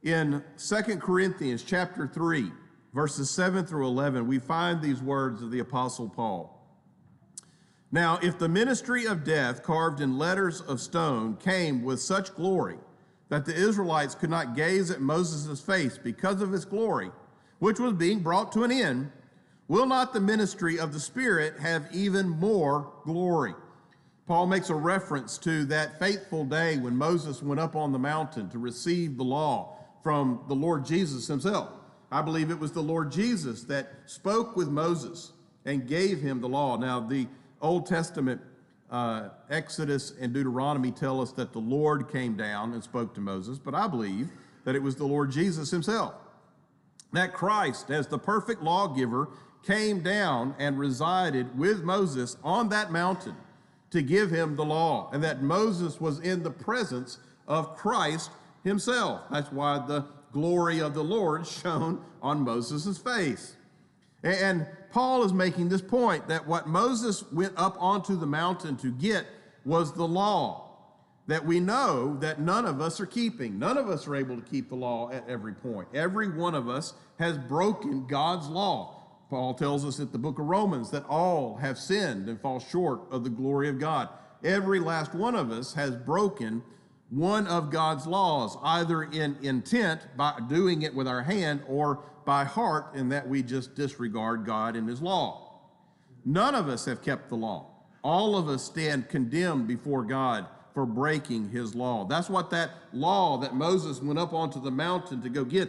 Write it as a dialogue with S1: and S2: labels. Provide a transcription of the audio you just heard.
S1: In 2 Corinthians chapter 3, verses 7 through 11, we find these words of the Apostle Paul. Now, if the ministry of death carved in letters of stone came with such glory that the Israelites could not gaze at Moses' face because of his glory, which was being brought to an end, will not the ministry of the Spirit have even more glory? Paul makes a reference to that fateful day when Moses went up on the mountain to receive the law from the Lord Jesus himself. I believe it was the Lord Jesus that spoke with Moses and gave him the law. Now, the Old Testament Exodus and Deuteronomy tell us that the Lord came down and spoke to Moses, but I believe that it was the Lord Jesus himself. That Christ, as the perfect lawgiver, came down and resided with Moses on that mountain to give him the law, and that Moses was in the presence of Christ himself. That's why the glory of the Lord shone on Moses' face. And Paul is making this point that what Moses went up onto the mountain to get was the law that we know that none of us are keeping. None of us are able to keep the law at every point. Every one of us has broken God's law. Paul tells us in the book of Romans that all have sinned and fall short of the glory of God. Every last one of us has broken one of God's laws, either in intent, by doing it with our hand, or by heart, in that we just disregard God and his law. None of us have kept the law. All of us stand condemned before God for breaking his law. That's what that law that Moses went up onto the mountain to go get,